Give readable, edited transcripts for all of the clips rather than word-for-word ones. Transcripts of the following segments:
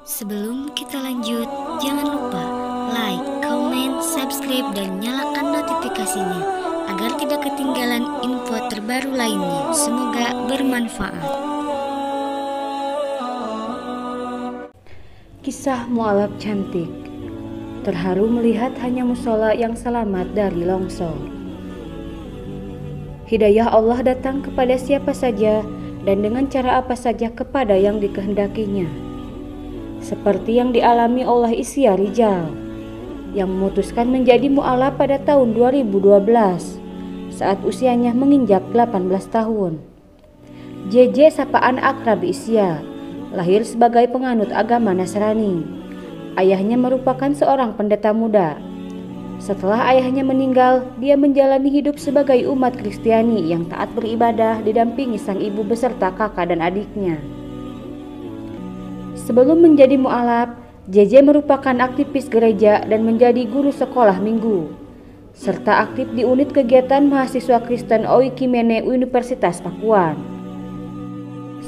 Sebelum kita lanjut, jangan lupa like, comment, subscribe, dan nyalakan notifikasinya agar tidak ketinggalan info terbaru lainnya. Semoga bermanfaat. Kisah mualaf cantik. Terharu melihat hanya musola yang selamat dari longsor. Hidayah Allah datang kepada siapa saja dan dengan cara apa saja kepada yang dikehendakinya. Seperti yang dialami oleh Isya Rijal yang memutuskan menjadi mualaf pada tahun 2012 saat usianya menginjak 18 tahun. JJ sapaan akrab Isya lahir sebagai penganut agama Nasrani. Ayahnya merupakan seorang pendeta muda. Setelah ayahnya meninggal, dia menjalani hidup sebagai umat Kristiani yang taat beribadah didampingi sang ibu beserta kakak dan adiknya. Sebelum menjadi mualaf, JJ merupakan aktivis gereja dan menjadi guru sekolah minggu, serta aktif di unit kegiatan mahasiswa Kristen Oikimene Universitas Pakuan.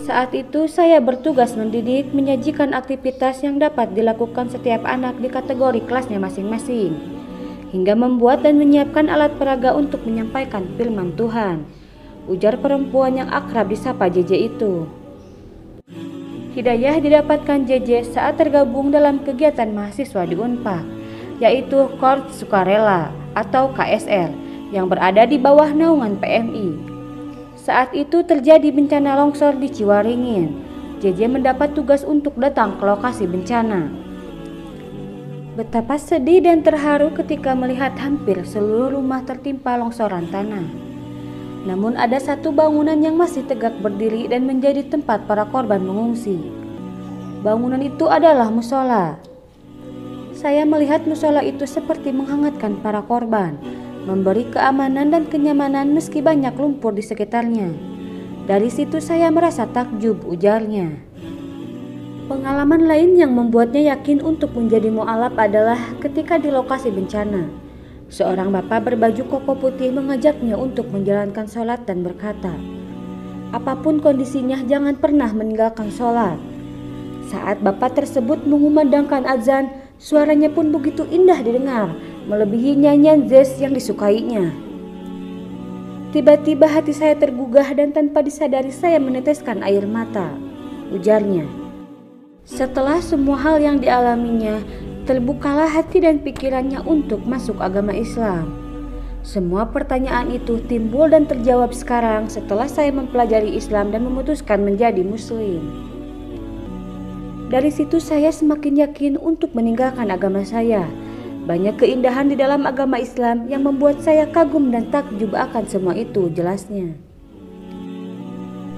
Saat itu saya bertugas mendidik, menyajikan aktivitas yang dapat dilakukan setiap anak di kategori kelasnya masing-masing, hingga membuat dan menyiapkan alat peraga untuk menyampaikan firman Tuhan, ujar perempuan yang akrab disapa JJ itu. Hidayah didapatkan JJ saat tergabung dalam kegiatan mahasiswa di Unpad, yaitu Korps Sukarela atau KSR yang berada di bawah naungan PMI. Saat itu terjadi bencana longsor di Ciwaringin. JJ mendapat tugas untuk datang ke lokasi bencana. Betapa sedih dan terharu ketika melihat hampir seluruh rumah tertimpa longsoran tanah. Namun ada satu bangunan yang masih tegak berdiri dan menjadi tempat para korban mengungsi. Bangunan itu adalah musola. Saya melihat musola itu seperti menghangatkan para korban, memberi keamanan dan kenyamanan meski banyak lumpur di sekitarnya. Dari situ saya merasa takjub, ujarnya. Pengalaman lain yang membuatnya yakin untuk menjadi mualaf adalah ketika di lokasi bencana. Seorang bapak berbaju koko putih mengajaknya untuk menjalankan sholat dan berkata, apapun kondisinya jangan pernah meninggalkan sholat. Saat bapak tersebut mengumandangkan azan, suaranya pun begitu indah didengar, melebihi nyanyian jazz yang disukainya. Tiba-tiba hati saya tergugah dan tanpa disadari saya meneteskan air mata, ujarnya. Setelah semua hal yang dialaminya, terbukalah hati dan pikirannya untuk masuk agama Islam. Semua pertanyaan itu timbul dan terjawab sekarang setelah saya mempelajari Islam dan memutuskan menjadi Muslim. Dari situ saya semakin yakin untuk meninggalkan agama saya. Banyak keindahan di dalam agama Islam yang membuat saya kagum dan takjub akan semua itu, jelasnya.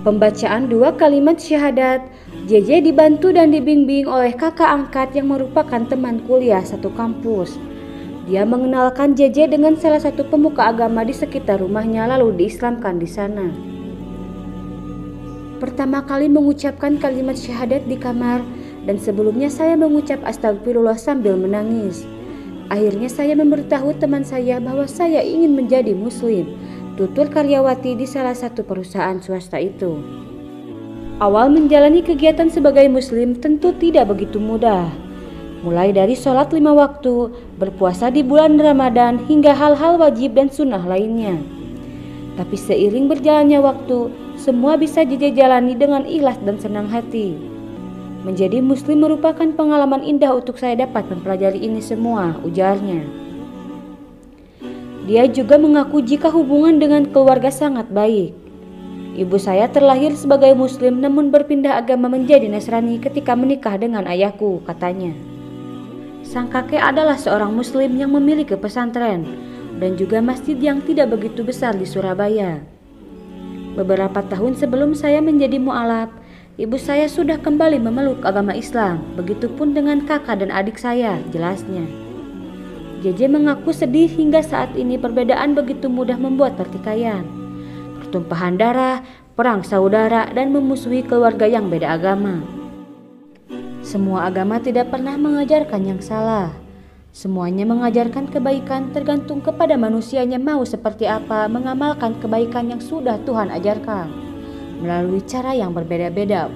Pembacaan 2 kalimat syahadat, JJ dibantu dan dibimbing oleh kakak angkat yang merupakan teman kuliah satu kampus. Dia mengenalkan JJ dengan salah satu pemuka agama di sekitar rumahnya lalu diislamkan di sana. Pertama kali mengucapkan kalimat syahadat di kamar dan sebelumnya saya mengucap astagfirullah sambil menangis. Akhirnya saya memberitahu teman saya bahwa saya ingin menjadi Muslim, tutur karyawati di salah satu perusahaan swasta itu. Awal menjalani kegiatan sebagai Muslim tentu tidak begitu mudah. Mulai dari sholat 5 waktu, berpuasa di bulan Ramadan, hingga hal-hal wajib dan sunnah lainnya. Tapi seiring berjalannya waktu, semua bisa dijalani dengan ikhlas dan senang hati. Menjadi Muslim merupakan pengalaman indah untuk saya dapat mempelajari ini semua, ujarnya. Dia juga mengaku jika hubungan dengan keluarga sangat baik. Ibu saya terlahir sebagai Muslim namun berpindah agama menjadi Nasrani ketika menikah dengan ayahku, katanya. Sang kakek adalah seorang Muslim yang memiliki pesantren dan juga masjid yang tidak begitu besar di Surabaya. Beberapa tahun sebelum saya menjadi mualaf, ibu saya sudah kembali memeluk agama Islam, begitupun dengan kakak dan adik saya, jelasnya. JJ mengaku sedih hingga saat ini perbedaan begitu mudah membuat pertikaian, pertumpahan darah, perang saudara, dan memusuhi keluarga yang beda agama. Semua agama tidak pernah mengajarkan yang salah. Semuanya mengajarkan kebaikan tergantung kepada manusianya mau seperti apa mengamalkan kebaikan yang sudah Tuhan ajarkan melalui cara yang berbeda-beda.